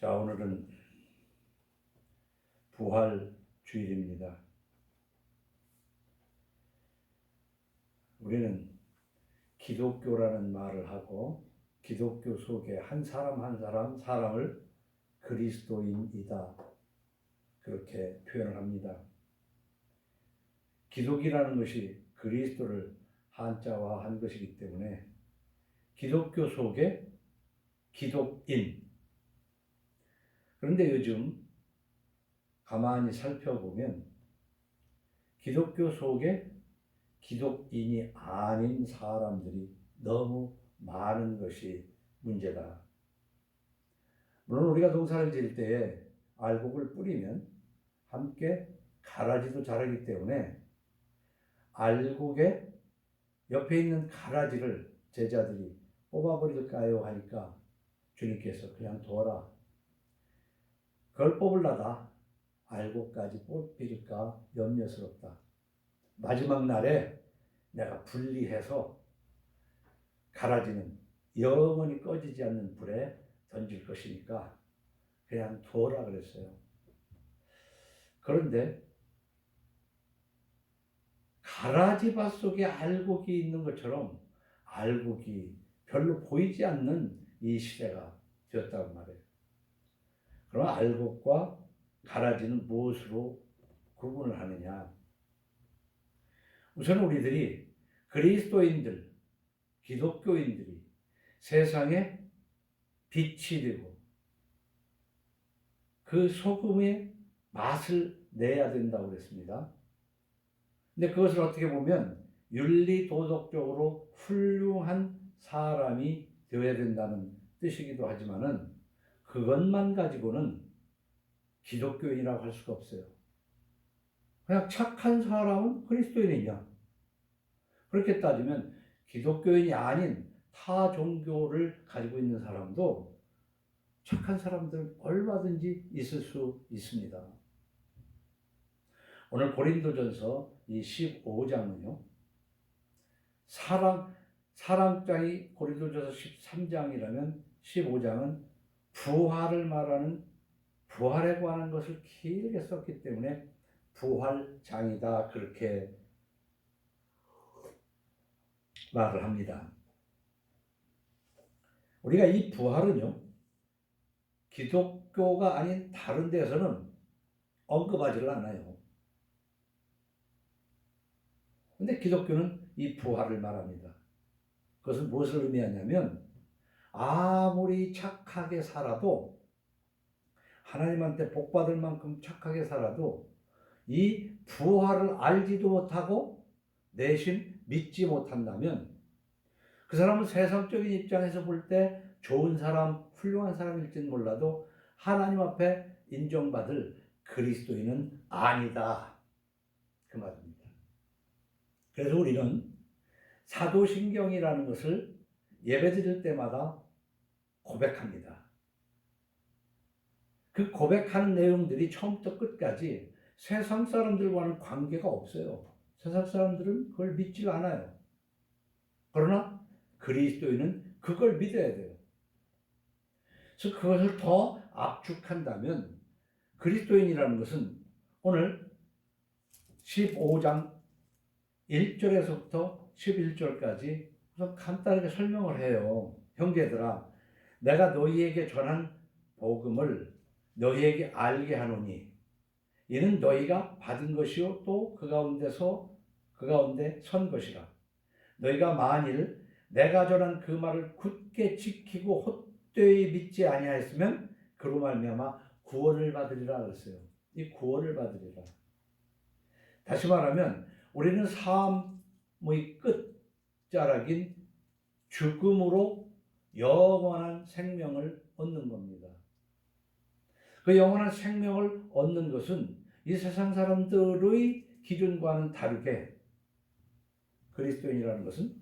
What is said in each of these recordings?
자, 오늘은 부활 주일입니다. 우리는 기독교라는 말을 하고 기독교 속에 한 사람 한 사람을 그리스도인이다, 그렇게 표현을 합니다. 기독이라는 것이 그리스도를 한자화한 것이기 때문에 기독교 속에 기독인. 그런데 요즘 가만히 살펴보면 기독교 속에 기독인이 아닌 사람들이 너무 많은 것이 문제다. 물론 우리가 농사를 지을 때에 알곡을 뿌리면 함께 가라지도 자라기 때문에 알곡의 옆에 있는 가라지를 제자들이 뽑아버릴까요 하니까 주님께서 그냥 둬라. 그걸 뽑으려다 알곡까지 뽑힐까 염려스럽다. 마지막 날에 내가 분리해서 가라지는 영원히 꺼지지 않는 불에 던질 것이니까 그냥 둬라 그랬어요. 그런데 가라지밭 속에 알곡이 있는 것처럼 알곡이 별로 보이지 않는 이 시대가 되었다고 말해요. 그럼 알곡과 가라지는 무엇으로 구분을 하느냐? 우선 우리들이 그리스도인들, 기독교인들이 세상에 빛이 되고 그 소금의 맛을 내야 된다고 그랬습니다. 근데 그것을 어떻게 보면 윤리 도덕적으로 훌륭한 사람이 되어야 된다는 뜻이기도 하지만은 그것만 가지고는 기독교인이라고 할 수가 없어요. 그냥 착한 사람은 그리스도인이냐? 그렇게 따지면 기독교인이 아닌 타 종교를 가지고 있는 사람도 착한 사람들 얼마든지 있을 수 있습니다. 오늘 고린도전서 이 15장은요. 사랑장이 고린도전서 13장이라면 15장은 부활을 말하는 부활에 관한 것을 길게 썼기 때문에 부활장이다, 그렇게 말을 합니다. 우리가 이 부활은요, 기독교가 아닌 다른 데서는 언급하지를 않아요. 근데 기독교는 이 부활을 말합니다. 그것은 무엇을 의미하냐면 아무리 착하게 살아도, 하나님한테 복받을 만큼 착하게 살아도 이 부활을 알지도 못하고 내심 믿지 못한다면 그 사람은 세상적인 입장에서 볼 때 좋은 사람, 훌륭한 사람일지는 몰라도 하나님 앞에 인정받을 그리스도인은 아니다, 그 말입니다. 그래서 우리는 사도신경이라는 것을 예배드릴 때마다 고백합니다. 그 고백하는 내용들이 처음부터 끝까지 세상 사람들과는 관계가 없어요. 세상 사람들은 그걸 믿질 않아요. 그러나 그리스도인은 그걸 믿어야 돼요. 그래서 그것을 더 압축한다면 그리스도인이라는 것은 오늘 15장 1절에서부터 11절까지 우선 간단하게 설명을 해요. 형제들아, 내가 너희에게 전한 복음을 너희에게 알게 하노니 이는 너희가 받은 것이요 또 그 가운데 선 것이라. 너희가 만일 내가 전한 그 말을 굳게 지키고 헛되이 믿지 아니하였으면 그로 말미암아 구원을 받으리라 그랬어요. 이 구원을 받으리라. 다시 말하면 우리는 삶의 끝자락인 죽음으로 영원한 생명을 얻는 겁니다. 그 영원한 생명을 얻는 것은 이 세상 사람들의 기준과는 다르게 그리스도인이라는 것은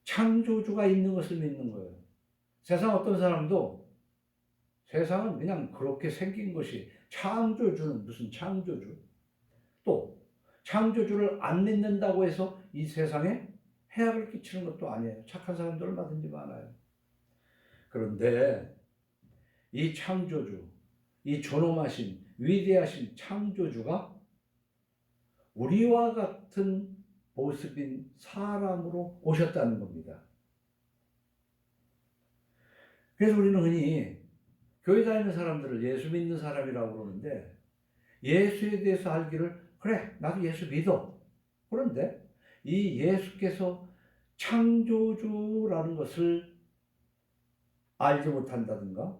창조주가 있는 것을 믿는 거예요. 세상 어떤 사람도 세상은 그냥 그렇게 생긴 것이, 창조주는 무슨 창조주? 또 창조주를 안 믿는다고 해서 이 세상에 해악을 끼치는 것도 아니에요. 착한 사람들 얼마든지 많아요. 그런데 이 창조주, 이 존엄하신 위대하신 창조주가 우리와 같은 모습인 사람으로 오셨다는 겁니다. 그래서 우리는 흔히 교회 다니는 사람들을 예수 믿는 사람이라고 그러는데, 예수에 대해서 알기를 그래 나도 예수 믿어. 그런데 이 예수께서 창조주라는 것을 알지 못한다든가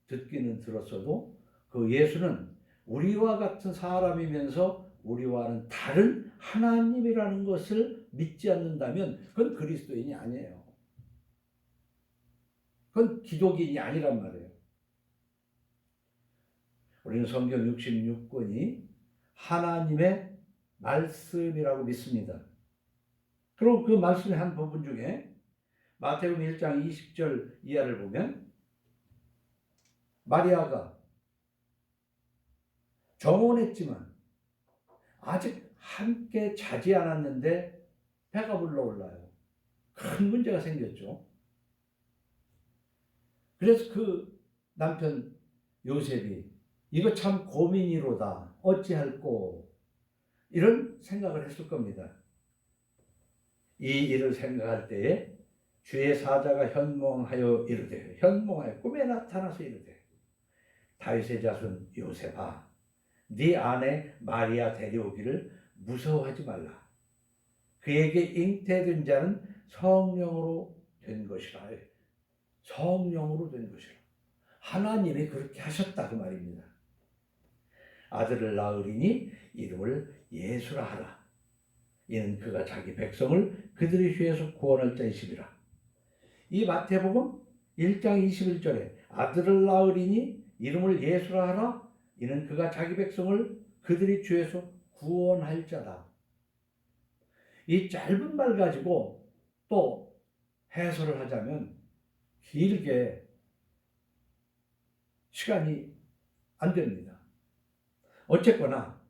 듣기는 들었어도 그 예수는 우리와 같은 사람이면서 우리와는 다른 하나님이라는 것을 믿지 않는다면 그건 그리스도인이 아니에요. 그건 기독인이 아니란 말이에요. 우리는 성경 66권이 하나님의 말씀이라고 믿습니다. 그럼 그 말씀의 한 부분 중에 마태복음 1장 20절 이하를 보면, 마리아가 정혼했지만 아직 함께 자지 않았는데 배가 불러올라요. 큰 문제가 생겼죠. 그래서 그 남편 요셉이 이거 참 고민이로다 어찌할꼬 이런 생각을 했을 겁니다. 이 일을 생각할 때에 주의 사자가 현몽하여 이르되, 현몽하여 꿈에 나타나서 이르되, 다윗의 자손 요셉아 네 아내 마리아 데려오기를 무서워하지 말라. 그에게 잉태된 자는 성령으로 된 것이라. 성령으로 된 것이라. 하나님이 그렇게 하셨다 그 말입니다. 아들을 낳으리니 이름을 예수라 하라. 이는 그가 자기 백성을 그들의 죄에서 구원할 자이시니라. 이 마태복음 1장 21절에 아들을 낳으리니 이름을 예수라 하라. 이는 그가 자기 백성을 그들의 죄에서 구원할 자다. 이 짧은 말 가지고 또 해설을 하자면 길게 시간이 안 됩니다. 어쨌거나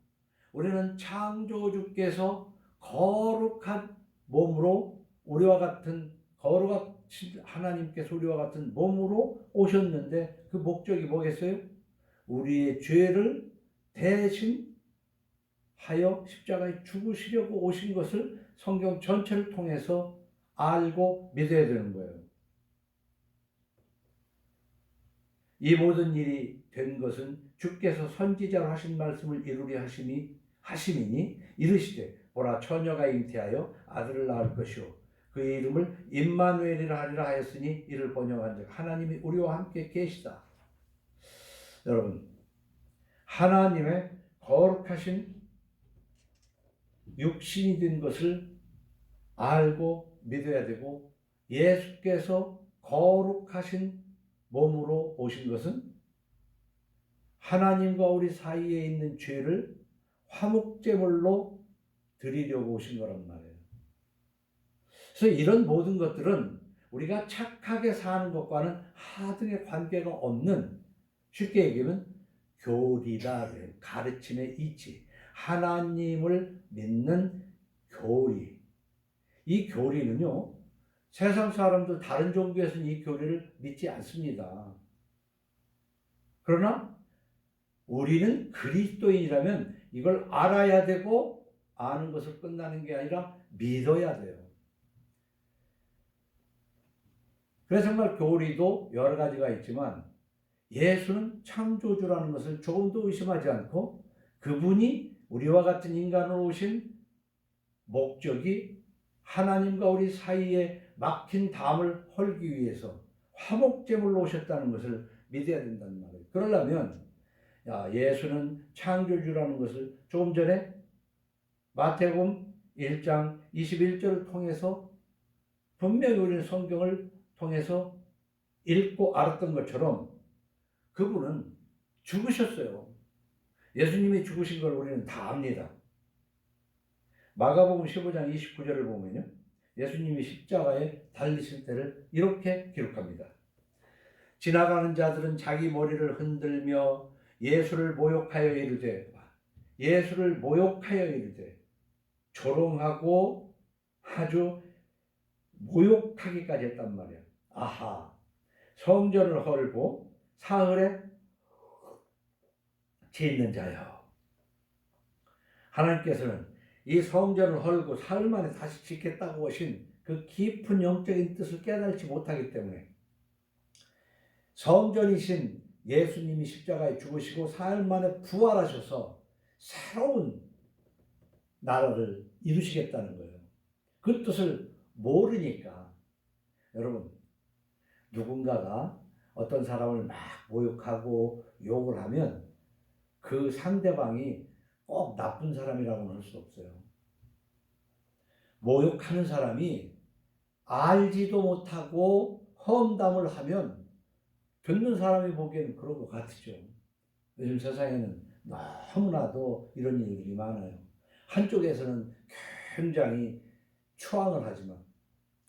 우리는 창조주께서 거룩한 몸으로 우리와 같은 거룩하신 하나님께서 우리와 같은 몸으로 오셨는데 그 목적이 뭐겠어요? 우리의 죄를 대신하여 십자가에 죽으시려고 오신 것을 성경 전체를 통해서 알고 믿어야 되는 거예요. 이 모든 일이 된 것은 주께서 선지자로 하신 말씀을 이루려 하심이니 이르시되 보라 처녀가 잉태하여 아들을 낳을 것이요 그의 이름을 임마누엘이라 하리라 하였으니 이를 번역한즉 하나님이 우리와 함께 계시다. 여러분, 하나님의 거룩하신 육신이 된 것을 알고 믿어야 되고, 예수께서 거룩하신 몸으로 오신 것은 하나님과 우리 사이에 있는 죄를 화목제물로 드리려고 오신 거란 말이에요. 그래서 이런 모든 것들은 우리가 착하게 사는 것과는 하등의 관계가 없는, 쉽게 얘기하면 교리다, 가르침의 이치, 하나님을 믿는 교리. 이 교리는요, 세상 사람들 다른 종교에서는 이 교리를 믿지 않습니다. 그러나 우리는 그리스도인이라면 이걸 알아야 되고, 아는 것을 끝나는 게 아니라 믿어야 돼요. 그래서 정말 교리도 여러 가지가 있지만 예수는 창조주라는 것을 조금도 의심하지 않고, 그분이 우리와 같은 인간으로 오신 목적이 하나님과 우리 사이에 막힌 담을 헐기 위해서 화목제물로 오셨다는 것을 믿어야 된다는 말이에요. 그러려면 예수는 창조주라는 것을 조금 전에 마태복음 1장 21절을 통해서 분명히 우리는 성경을 통해서 읽고 알았던 것처럼 그분은 죽으셨어요. 예수님이 죽으신 걸 우리는 다 압니다. 마가복음 15장 29절을 보면요, 예수님이 십자가에 달리실 때를 이렇게 기록합니다. 지나가는 자들은 자기 머리를 흔들며 예수를 모욕하여 이르되 조롱하고 아주 모욕하기까지 했단 말이야. 아하, 성전을 헐고 사흘에 짓는 자여. 하나님께서는 이 성전을 헐고 사흘 만에 다시 짓겠다고 하신 그 깊은 영적인 뜻을 깨달지 못하기 때문에 성전이신 예수님이 십자가에 죽으시고 사흘 만에 부활하셔서 새로운 나라를 이루시겠다는 거예요. 그 뜻을 모르니까 여러분, 누군가가 어떤 사람을 막 모욕하고 욕을 하면 그 상대방이 꼭 나쁜 사람이라고는 할 수 없어요. 모욕하는 사람이 알지도 못하고 험담을 하면 듣는 사람이 보기에는 그런 것 같죠. 요즘 세상에는 너무나도 이런 일들이 많아요. 한쪽에서는 굉장히 추앙을 하지만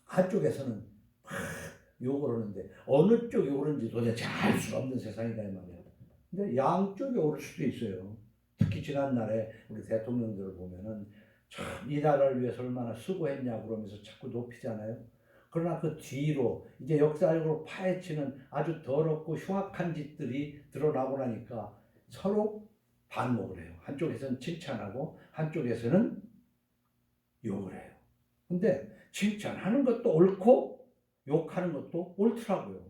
한쪽에서는 막 욕을 하는데 어느 쪽이 옳은지 도대체 알 수 없는 세상이다 이 말이에요. 근데 양쪽이 옳을 수도 있어요. 특히 지난날에 우리 대통령들을 보면은 참 이 나라를 위해서 얼마나 수고했냐고 그러면서 자꾸 높이잖아요. 그러나 그 뒤로 이제 역사적으로 파헤치는 아주 더럽고 흉악한 짓들이 드러나고 나니까 서로 반목을 해요. 한쪽에서는 칭찬하고 한쪽에서는 욕을 해요. 근데 칭찬하는 것도 옳고 욕하는 것도 옳더라고요.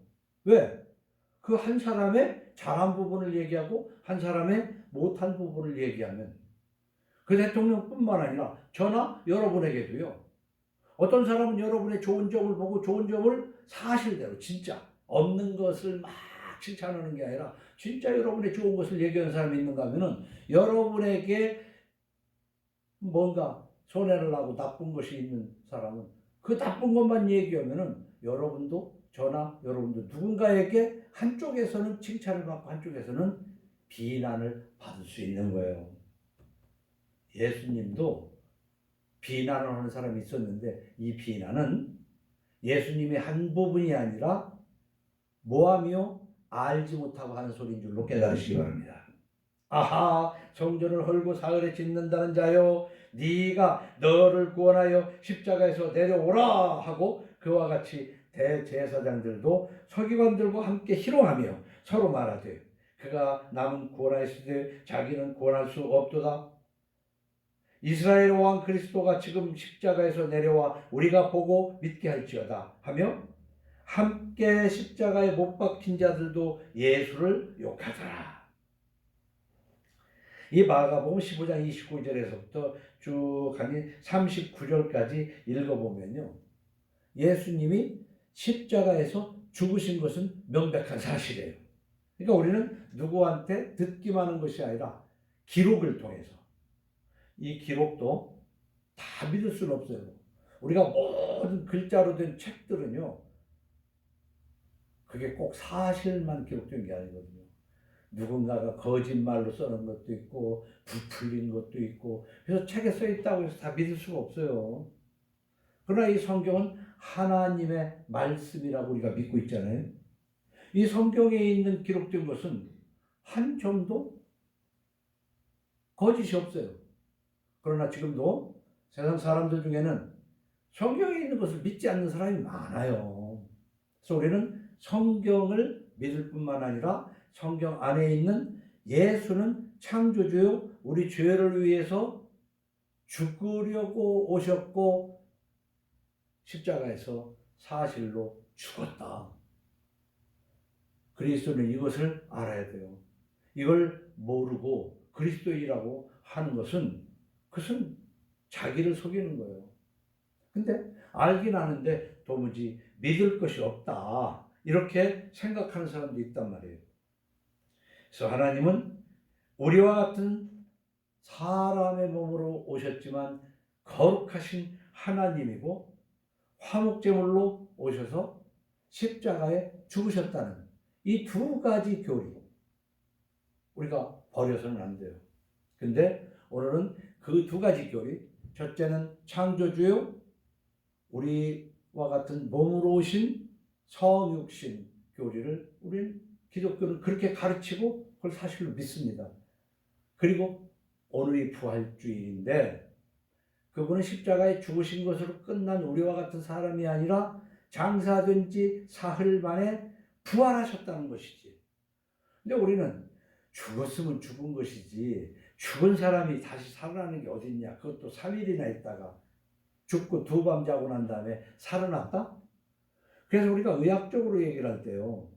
왜? 그 한 사람의 잘한 부분을 얘기하고 한 사람의 못한 부분을 얘기하면 그 대통령뿐만 아니라 저나 여러분에게도요. 어떤 사람은 여러분의 좋은 점을 보고 좋은 점을 사실대로 진짜 없는 것을 막 칭찬하는 게 아니라 진짜 여러분의 좋은 것을 얘기하는 사람이 있는가 하면은 여러분에게 뭔가 손해를 나고 나쁜 것이 있는 사람은 그 나쁜 것만 얘기하면은 여러분도 저나 여러분도 누군가에게 한쪽에서는 칭찬을 받고 한쪽에서는 비난을 받을 수 있는 거예요. 예수님도 비난을 하는 사람이 있었는데 이 비난은 예수님의 한 부분이 아니라 모함이요 알지 못하고 하는 소리인 줄로 깨달으시기 바랍니다. 아하, 성전을 헐고 사흘에 짓는다는 자여, 네가 너를 구원하여 십자가에서 내려오라 하고 그와 같이 대제사장들도 서기관들과 함께 희롱하며 서로 말하되 그가 남은 구원하시되 자기는 구원할 수 없도다. 이스라엘 왕 그리스도가 지금 십자가에서 내려와 우리가 보고 믿게 할지어다 하며 함께 십자가에 못 박힌 자들도 예수를 욕하더라. 이 마가복음 15장 29절에서부터 쭉 가니 39절까지 읽어보면요. 예수님이 십자가에서 죽으신 것은 명백한 사실이에요. 그러니까 우리는 누구한테 듣기만 하는 것이 아니라 기록을 통해서 이 기록도 다 믿을 수는 없어요. 우리가 모든 글자로 된 책들은요. 그게 꼭 사실만 기록된 게 아니거든요. 누군가가 거짓말로 써놓은 것도 있고 부풀린 것도 있고 그래서 책에 써 있다고 해서 다 믿을 수가 없어요. 그러나 이 성경은 하나님의 말씀이라고 우리가 믿고 있잖아요. 이 성경에 있는 기록된 것은 한 점도 거짓이 없어요. 그러나 지금도 세상 사람들 중에는 성경에 있는 것을 믿지 않는 사람이 많아요. 그래서 우리는 성경을 믿을 뿐만 아니라 성경 안에 있는 예수는 창조주요 우리 죄를 위해서 죽으려고 오셨고 십자가에서 사실로 죽었다. 그리스도는 이것을 알아야 돼요. 이걸 모르고 그리스도인이라고 하는 것은 그것은 자기를 속이는 거예요. 근데 알긴 아는데 도무지 믿을 것이 없다. 이렇게 생각하는 사람도 있단 말이에요. 그래서 하나님은 우리와 같은 사람의 몸으로 오셨지만 거룩하신 하나님이고 화목제물로 오셔서 십자가에 죽으셨다는 이 두 가지 교리 우리가 버려서는 안 돼요. 근데 오늘은 그 두 가지 교리, 첫째는 창조주요 우리와 같은 몸으로 오신 성육신 교리를 우리는 기독교는 그렇게 가르치고 그걸 사실로 믿습니다. 그리고 오늘이 부활주일인데 그분은 십자가에 죽으신 것으로 끝난 우리와 같은 사람이 아니라 장사된 지 사흘 만에 부활하셨다는 것이지. 근데 우리는 죽었으면 죽은 것이지 죽은 사람이 다시 살아나는 게 어딨냐. 그것도 3일이나 있다가 죽고 2밤 자고 난 다음에 살아났다? 그래서 우리가 의학적으로 얘기를 할 때요.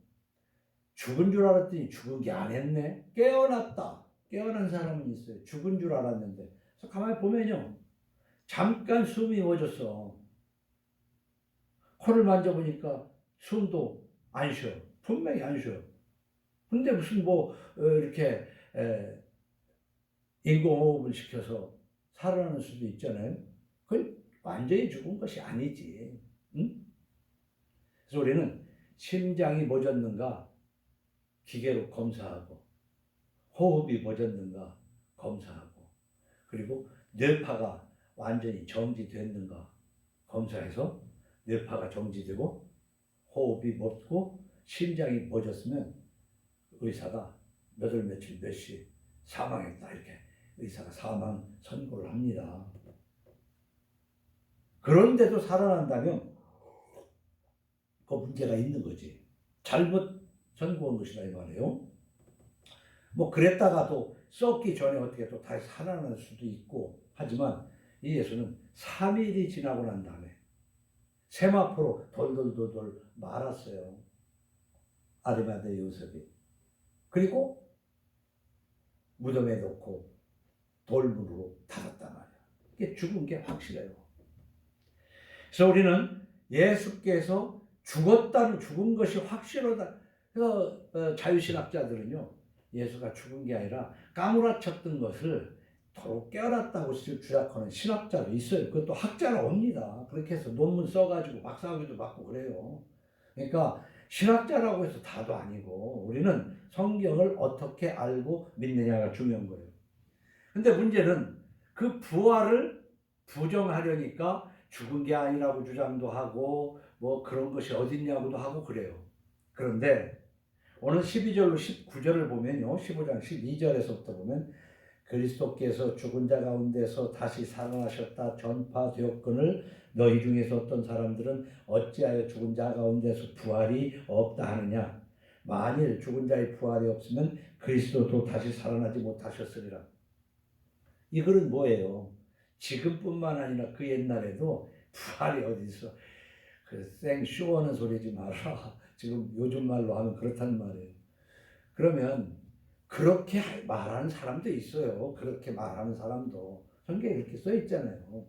죽은 줄 알았더니 죽은 게 아니었네. 깨어났다. 깨어난 사람은 있어요. 죽은 줄 알았는데. 그래서 가만히 보면요. 잠깐 숨이 멎었어. 코를 만져보니까 숨도 안 쉬어. 분명히 안 쉬어. 근데 무슨 이렇게 인공호흡을 시켜서 살아나는 수도 있잖아요. 그건 완전히 죽은 것이 아니지. 응? 그래서 우리는 심장이 멎었는가 기계로 검사하고, 호흡이 멎었는가 검사하고, 그리고 뇌파가 완전히 정지됐는가 검사해서 뇌파가 정지되고 호흡이 멎고 심장이 멎었으면 의사가 몇 월 며칠 몇 시 사망했다 이렇게 의사가 사망 선고를 합니다. 그런데도 살아난다면 그 문제가 있는 거지. 잘못 선고한 것이다 이 말이에요. 그랬다가도 썩기 전에 어떻게 또 다시 살아날 수도 있고 하지만 이 예수는 3일이 지나고 난 다음에 세마포로 돌돌돌돌 말았어요. 아리마대 요셉이. 그리고 무덤에 넣고 돌문으로 닫았단 말이야. 이게 죽은 게 확실해요. 그래서 우리는 예수께서 죽은 것이 확실하다. 그래서 자유신학자들은요. 예수가 죽은 게 아니라 까무라쳤던 것을 더욱 깨어났다고 주장하는 신학자도 있어요. 그것도 학자라 옵니다. 그렇게 해서 논문 써가지고 박사학위도 받고 그래요. 그러니까 신학자라고 해서 다도 아니고 우리는 성경을 어떻게 알고 믿느냐가 중요한 거예요. 근데 문제는 그 부활을 부정하려니까 죽은 게 아니라고 주장도 하고 그런 것이 어딨냐고도 하고 그래요. 그런데 오늘 12절로 19절을 보면요. 15장 12절에서부터 보면 그리스도께서 죽은 자 가운데서 다시 살아나셨다 전파되었거늘 너희 중에서 어떤 사람들은 어찌하여 죽은 자 가운데서 부활이 없다 하느냐. 만일 죽은 자의 부활이 없으면 그리스도도 다시 살아나지 못하셨으리라. 이 글은 뭐예요? 지금뿐만 아니라 그 옛날에도 부활이 어디 있어. 쇼하는 소리지 마라. 지금 요즘 말로 하면 그렇다는 말이에요. 그러면 그렇게 말하는 사람도 있어요. 그렇게 말하는 사람도. 성경에 이렇게 써 있잖아요.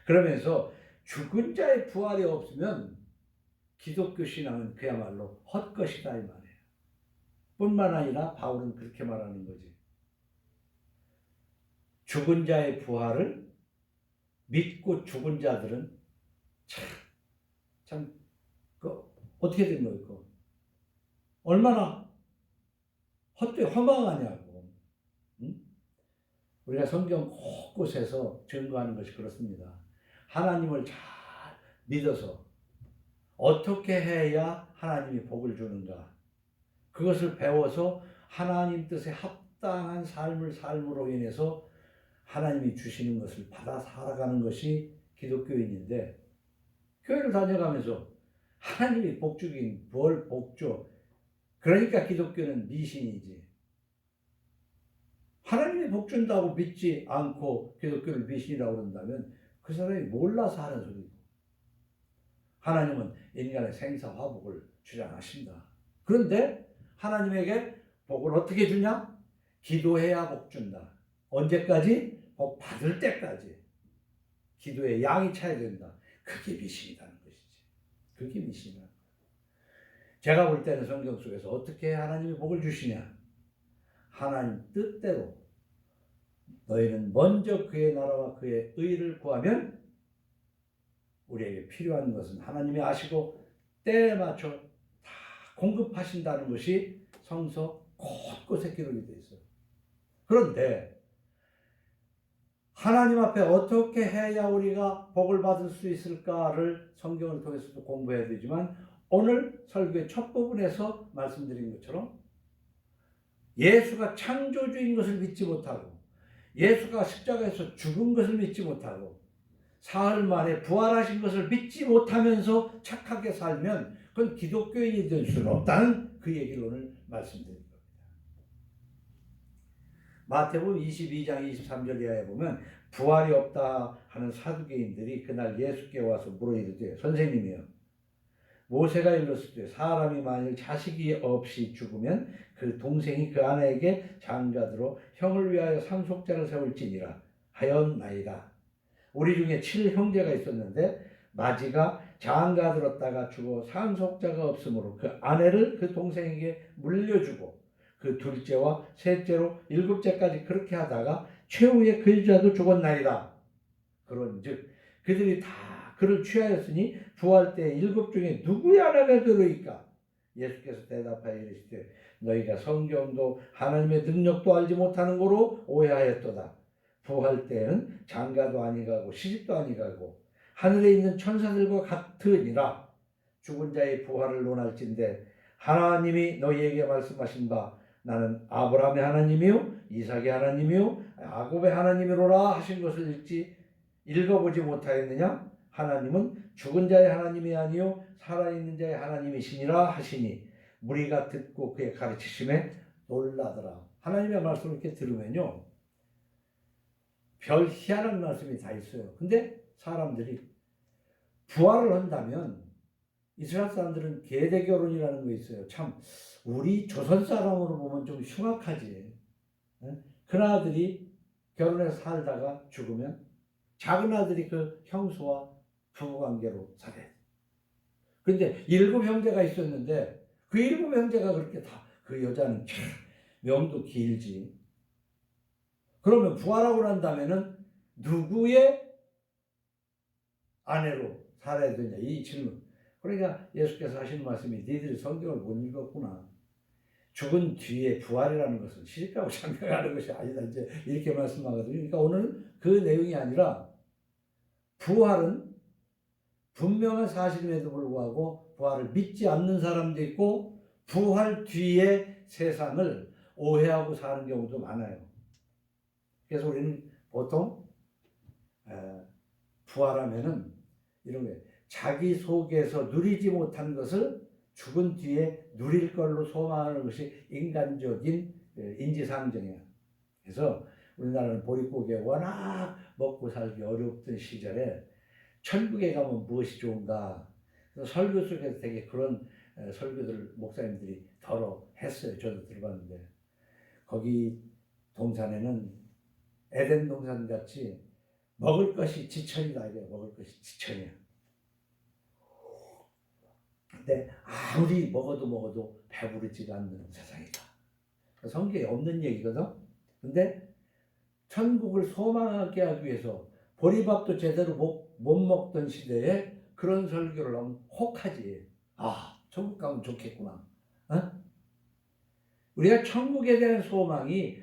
그러면서 죽은 자의 부활이 없으면 기독교 신앙은 그야말로 헛것이다 이 말이에요. 뿐만 아니라 바울은 그렇게 말하는 거지. 죽은 자의 부활을 믿고 죽은 자들은 참 어떻게 된 거예요? 얼마나 허망하냐고. 응? 우리가 성경 곳곳에서 증거하는 것이 그렇습니다. 하나님을 잘 믿어서 어떻게 해야 하나님이 복을 주는가. 그것을 배워서 하나님 뜻에 합당한 삶으로 인해서 하나님이 주시는 것을 받아 살아가는 것이 기독교인인데 교회를 다녀가면서 하나님이 복주긴 뭘 복줘. 그러니까 기독교는 미신이지. 하나님이 복준다고 믿지 않고 기독교를 미신이라고 그런다면 그 사람이 몰라서 하는 소리고 하나님은 인간의 생사화복을 주장하신다. 그런데 하나님에게 복을 어떻게 주냐? 기도해야 복 준다. 언제까지? 복 받을 때까지. 기도의 양이 차야 된다. 그게 미신이라는 것이지. 그게 미신이라는 거야. 제가 볼 때는 성경 속에서 어떻게 하나님이 복을 주시냐? 하나님 뜻대로 너희는 먼저 그의 나라와 그의 의를 구하면 우리에게 필요한 것은 하나님이 아시고 때에 맞춰 다 공급하신다는 것이 성서 곳곳에 기록이 되어 있어요. 그런데 하나님 앞에 어떻게 해야 우리가 복을 받을 수 있을까를 성경을 통해서도 공부해야 되지만 오늘 설교의 첫 부분에서 말씀드린 것처럼 예수가 창조주인 것을 믿지 못하고 예수가 십자가에서 죽은 것을 믿지 못하고 사흘 만에 부활하신 것을 믿지 못하면서 착하게 살면 그건 기독교인이 될 수는 없다는 그 얘기를 오늘 말씀드린 겁니다. 마태복음 22장 23절 이하에 보면 부활이 없다 하는 사두개인들이 그날 예수께 와서 물어 이르되 선생님이여 모세가 일렀을 때 사람이 만일 자식이 없이 죽으면 그 동생이 그 아내에게 장가들어 형을 위하여 상속자를 세울지니라 하였나이다. 우리 중에 7형제가 있었는데 마지가 장가들었다가 죽어 상속자가 없으므로 그 아내를 그 동생에게 물려주고 그 둘째와 셋째로 일곱째까지 그렇게 하다가 최후의 그 여자도 죽었나이다. 그런즉 그들이 다 그를 취하였으니 부활 때 일곱 중에 누구의 아내가 되리이까? 예수께서 대답하여 이르시되 너희가 성경도 하나님의 능력도 알지 못하는 거로 오해하였도다. 부활 때에는 장가도 아니가고 시집도 아니가고 하늘에 있는 천사들과 같으니라. 죽은 자의 부활을 논할진대 하나님이 너희에게 말씀하신 바 나는 아브라함의 하나님이요 이삭의 하나님이요 야곱의 하나님이로라 하신 것을 읽어보지 못하였느냐? 하나님은 죽은 자의 하나님이 아니요 살아있는 자의 하나님이시니라 하시니 무리가 듣고 그의 가르치심에 놀라더라. 하나님의 말씀을 이렇게 들으면요 별 희한한 말씀이 다 있어요. 근데 사람들이 부활을 한다면 이스라엘 사람들은 계대결혼이라는 거 있어요. 참 우리 조선 사람으로 보면 좀 흉악하지. 큰 아들이 결혼해서 살다가 죽으면 작은 아들이 그 형수와 부부관계로 살아요. 그런데 7형제가 있었는데 그 7형제가 그렇게 다 그 여자는 참 명도 길지. 그러면 부활하고 난 다음에는 누구의 아내로 살아야 되냐 이 질문. 그러니까 예수께서 하시는 말씀이 니들이 성경을 못 읽었구나. 죽은 뒤에 부활이라는 것은 시집가고 장가가는 것이 아니다. 이제 이렇게 말씀하거든요. 그러니까 오늘은 그 내용이 아니라 부활은 분명한 사실임에도 불구하고 부활을 믿지 않는 사람도 있고 부활 뒤에 세상을 오해하고 사는 경우도 많아요. 그래서 우리는 보통 부활하면은 이런 거예요. 자기 속에서 누리지 못한 것을 죽은 뒤에 누릴 걸로 소망하는 것이 인간적인 인지상정이에요. 그래서 우리나라는 보릿고개 워낙 먹고 살기 어렵던 시절에 천국에 가면 무엇이 좋은가. 그래서 설교 속에서 되게 그런 설교들 목사님들이 더러 했어요. 저도 들어봤는데 거기 동산에는 에덴 동산 같이 먹을 것이 지천이다. 이래요. 먹을 것이 지천이야. 근데 아무리 먹어도 배부르지가 않는 세상이다. 성경에 없는 얘기거든. 근데 천국을 소망하게 하기 위해서 보리밥도 제대로 못 먹던 시대에 그런 설교를 하면 혹하지. 아, 천국 가면 좋겠구나. 어? 우리가 천국에 대한 소망이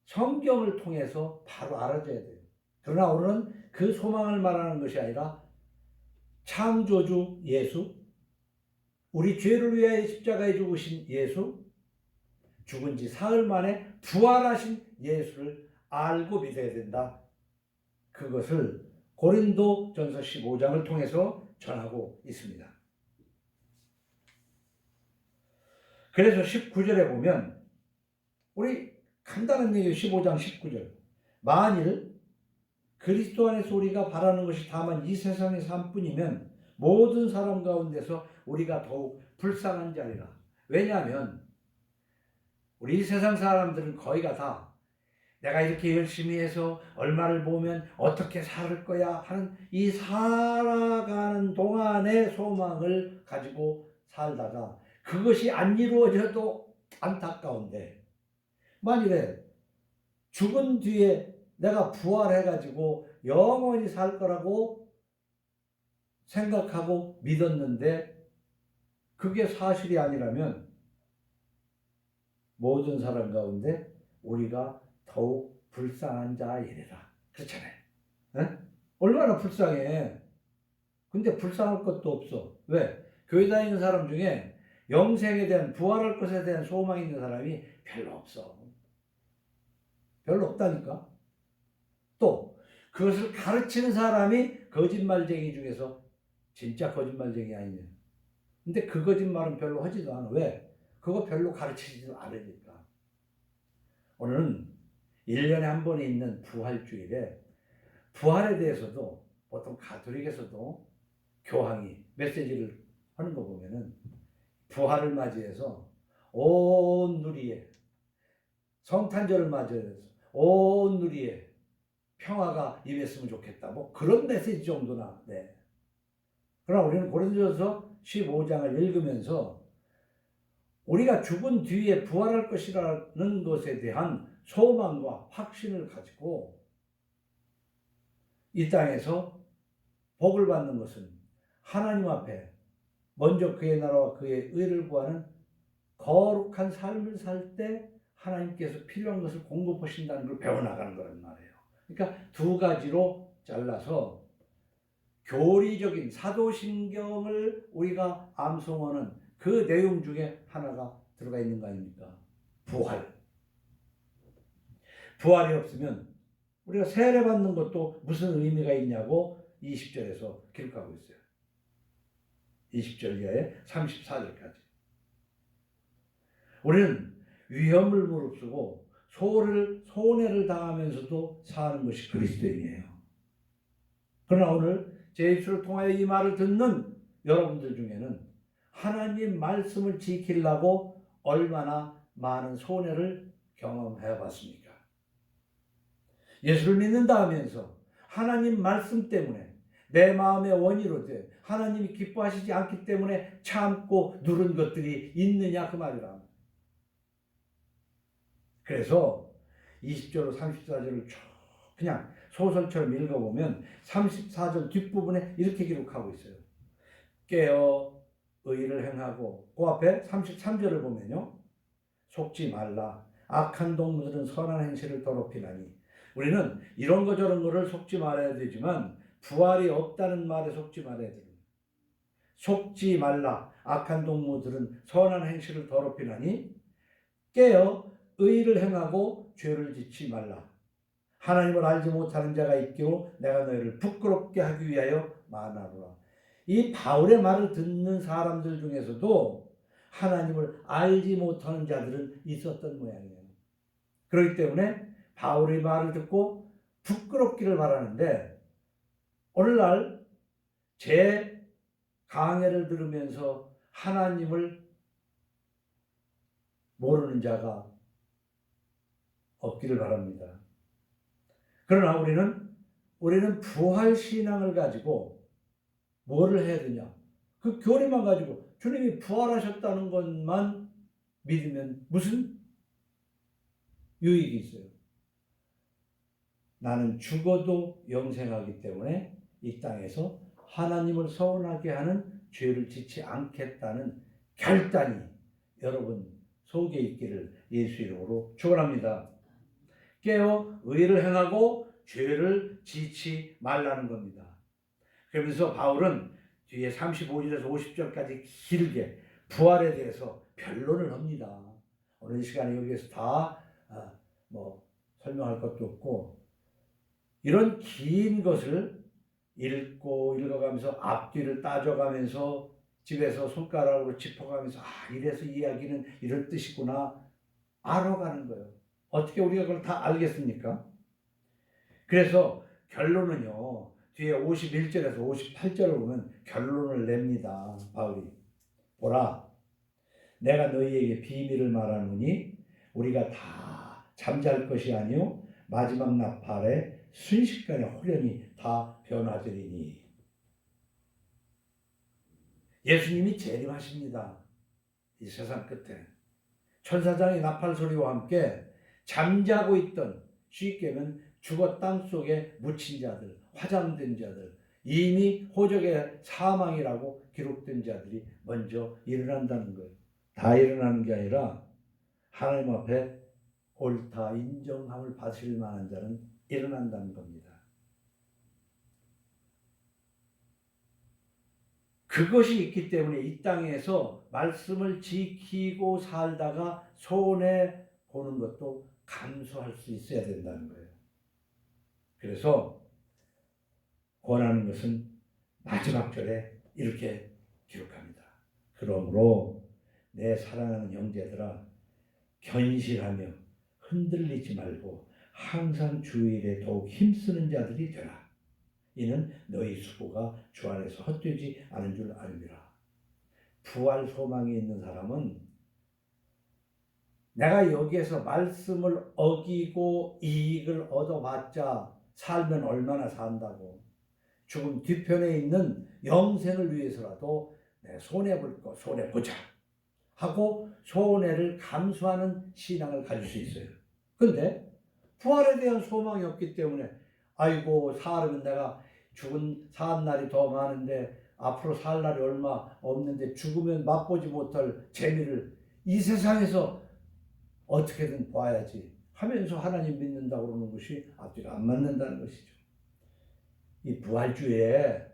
성경을 통해서 바로 알아줘야 돼요. 그러나 오늘은 그 소망을 말하는 것이 아니라 창조주 예수, 우리 죄를 위하여 십자가에 죽으신 예수, 죽은 지 사흘 만에 부활하신 예수를 알고 믿어야 된다. 그것을 고린도전서 15장을 통해서 전하고 있습니다. 그래서 19절에 보면 우리 간단한 얘기 15장 19절 만일 그리스도 안에서 우리가 바라는 것이 다만 이 세상의 삶뿐이면 모든 사람 가운데서 우리가 더욱 불쌍한 자리라. 왜냐하면 우리 이 세상 사람들은 거의가 다 내가 이렇게 열심히 해서 얼마를 모으면 어떻게 살 거야 하는 이 살아가는 동안의 소망을 가지고 살다가 그것이 안 이루어져도 안타까운데 만일에 죽은 뒤에 내가 부활해가지고 영원히 살 거라고 생각하고 믿었는데 그게 사실이 아니라면 모든 사람 가운데 우리가 더욱 불쌍한 자이래라. 그렇잖아요. 에? 얼마나 불쌍해. 근데 불쌍할 것도 없어. 왜? 교회 다니는 사람 중에 영생에 대한 부활할 것에 대한 소망이 있는 사람이 별로 없어. 별로 없다니까. 또 그것을 가르치는 사람이 거짓말쟁이 중에서 진짜 거짓말쟁이 아니냐. 근데 그 거짓말은 별로 하지도 않아. 왜? 그거 별로 가르치지도 않으니까. 오늘은 1년에 한 번 있는 부활주일에 부활에 대해서도 보통 가톨릭에서도 교황이 메시지를 하는 거 보면은 부활을 맞이해서 온 누리에 성탄절을 맞이해서 온 누리에 평화가 임했으면 좋겠다. 뭐 그런 메시지 정도나. 네. 그러나 우리는 고린도전서 15장을 읽으면서 우리가 죽은 뒤에 부활할 것이라는 것에 대한 소망과 확신을 가지고 이 땅에서 복을 받는 것은 하나님 앞에 먼저 그의 나라와 그의 의를 구하는 거룩한 삶을 살 때 하나님께서 필요한 것을 공급하신다는 걸 배워나가는 거란 말이에요. 그러니까 두 가지로 잘라서 교리적인 사도신경을 우리가 암송하는 그 내용 중에 하나가 들어가 있는 거 아닙니까? 부활. 부활이 없으면 우리가 세례받는 것도 무슨 의미가 있냐고 20절에서 기록하고 있어요. 20절 이하에 34절까지. 우리는 위험을 무릅쓰고 손해를 당하면서도 사는 것이 그리스도인이에요. 그러나 오늘 제 입술을 통하여 이 말을 듣는 여러분들 중에는 하나님 말씀을 지키려고 얼마나 많은 손해를 경험해 봤습니까? 예수를 믿는다 하면서 하나님 말씀 때문에 내 마음의 원이로 돼 하나님이 기뻐하시지 않기 때문에 참고 누른 것들이 있느냐 그 말이라. 그래서 20절로 34절을 쭉 그냥 소설처럼 읽어보면 34절 뒷부분에 이렇게 기록하고 있어요. 깨어 의를 행하고 그 앞에 33절을 보면요. 속지 말라. 악한 동무들은 선한 행실을 더럽히나니. 우리는 이런 거 저런 거를 속지 말아야 되지만 부활이 없다는 말에 속지 말아야 됩니다. 속지 말라. 악한 동무들은 선한 행실을 더럽히나니 깨어 의를 행하고 죄를 짓지 말라. 하나님을 알지 못하는 자가 있기로 내가 너희를 부끄럽게 하기 위하여 말하노라. 이 바울의 말을 듣는 사람들 중에서도 하나님을 알지 못하는 자들은 있었던 모양이에요. 그렇기 때문에 바울의 말을 듣고 부끄럽기를 바라는데 오늘날 제 강해를 들으면서 하나님을 모르는 자가 없기를 바랍니다. 그러나 우리는 부활 신앙을 가지고 뭐를 해야 되냐? 그 교리만 가지고 주님이 부활하셨다는 것만 믿으면 무슨 유익이 있어요? 나는 죽어도 영생하기 때문에 이 땅에서 하나님을 서운하게 하는 죄를 짓지 않겠다는 결단이 여러분 속에 있기를 예수 이름으로 축원합니다. 깨어 의를 행하고 죄를 짓지 말라는 겁니다. 그러면서 바울은 뒤에 35절에서 50절까지 길게 부활에 대해서 변론을 합니다. 오늘 시간에 여기에서 다 설명할 것도 없고 이런 긴 것을 읽어가면서 앞뒤를 따져가면서 집에서 손가락으로 짚어가면서 이래서 이야기는 이런 뜻이구나 알아가는 거예요. 어떻게 우리가 그걸 다 알겠습니까? 그래서 결론은요. 뒤에 51절에서 58절을 보면 결론을 냅니다. 바울이. 보라, 내가 너희에게 비밀을 말하노니 우리가 다 잠잘 것이 아니요 마지막 나팔에 순식간에 호련히 다 변화되리니. 예수님이 재림하십니다. 이 세상 끝에 천사장의 나팔 소리와 함께 잠자고 있던 쉽게 하면 죽어 땅속에 묻힌 자들, 화장된 자들, 이미 호적의 사망이라고 기록된 자들이 먼저 일어난다는 거예요. 다 일어나는 게 아니라 하나님 앞에 옳다 인정함을 받을 만한 자는 일어난다는 겁니다. 그것이 있기 때문에 이 땅에서 말씀을 지키고 살다가 손해 보는 것도 감수할 수 있어야 된다는 거예요. 그래서 권하는 것은 마지막 절에 이렇게 기록합니다. 그러므로 내 사랑하는 형제들아 견실하며 흔들리지 말고 항상 주일에 더욱 힘쓰는 자들이 되라. 이는 너희 수고가 주 안에서 헛되지 않은 줄 알미라. 부활 소망이 있는 사람은 내가 여기에서 말씀을 어기고 이익을 얻어봤자 살면 얼마나 산다고, 죽음 뒤편에 있는 영생을 위해서라도 내 손해볼 거 손해보자 하고 손해를 감수하는 신앙을 가질 수 있어요. 그런데 부활에 대한 소망이 없기 때문에 아이고 사람은 내가 산 날이 더 많은데 앞으로 살 날이 얼마 없는데 죽으면 맛보지 못할 재미를 이 세상에서 어떻게든 봐야지 하면서 하나님 믿는다고 그러는 것이 앞뒤가 안 맞는다는 것이죠. 이 부활주에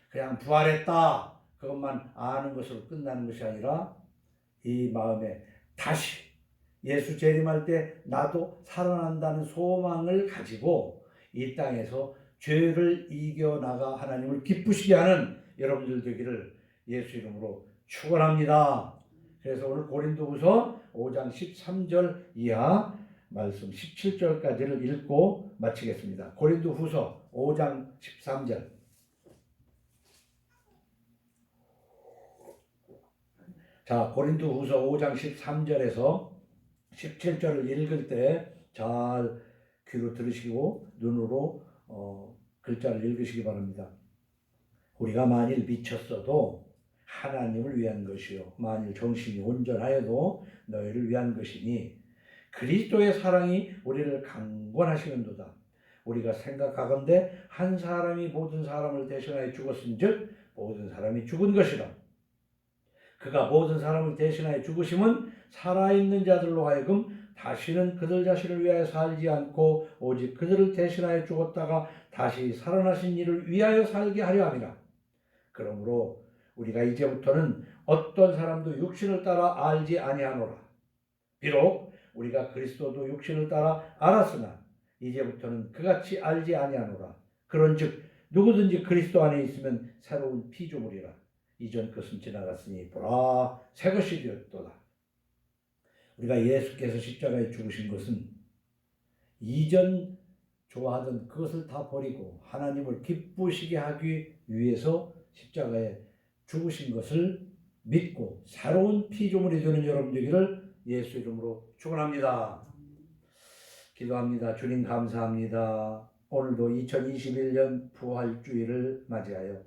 그냥 부활했다 그것만 아는 것으로 끝나는 것이 아니라 이 마음에 다시 예수 재림할 때 나도 살아난다는 소망을 가지고 이 땅에서 죄를 이겨나가 하나님을 기쁘시게 하는 여러분들 되기를 예수 이름으로 축원합니다. 그래서 오늘 고린도후서 5장 13절 이하 말씀 17절까지를 읽고 마치겠습니다. 고린도후서 5장 13절. 자, 고린도후서 5장 13절에서 17절을 읽을 때 잘 귀로 들으시고 눈으로 글자를 읽으시기 바랍니다. 우리가 만일 미쳤어도 하나님을 위한 것이요 만일 정신이 온전하여도 너희를 위한 것이니 그리스도의 사랑이 우리를 강권하시는도다. 우리가 생각하건대 한 사람이 모든 사람을 대신하여 죽었은즉 모든 사람이 죽은 것이라. 그가 모든 사람을 대신하여 죽으심은 살아있는 자들로 하여금 다시는 그들 자신을 위하여 살지 않고 오직 그들을 대신하여 죽었다가 다시 살아나신 이를 위하여 살게 하려 함이라. 그러므로 우리가 이제부터는 어떤 사람도 육신을 따라 알지 아니하노라. 비록 우리가 그리스도도 육신을 따라 알았으나 이제부터는 그같이 알지 아니하노라. 그런즉 누구든지 그리스도 안에 있으면 새로운 피조물이라. 이전 것은 지나갔으니 보라 새 것이 되었도다. 우리가 예수께서 십자가에 죽으신 것은 이전 좋아하던 그것을 다 버리고 하나님을 기쁘시게 하기 위해서 십자가에 죽으신 것을 믿고 새로운 피조물이 되는 여러분 되기를 예수 이름으로 축원합니다. 기도합니다. 주님 감사합니다. 오늘도 2021년 부활주일을 맞이하여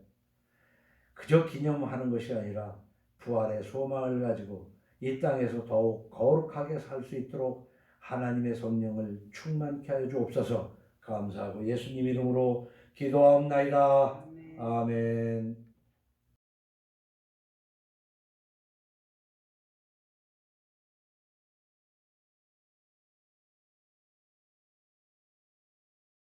그저 기념하는 것이 아니라 부활의 소망을 가지고 이 땅에서 더욱 거룩하게 살 수 있도록 하나님의 성령을 충만케 하여 주옵소서. 감사하고 예수님 이름으로 기도하옵나이다. 아멘.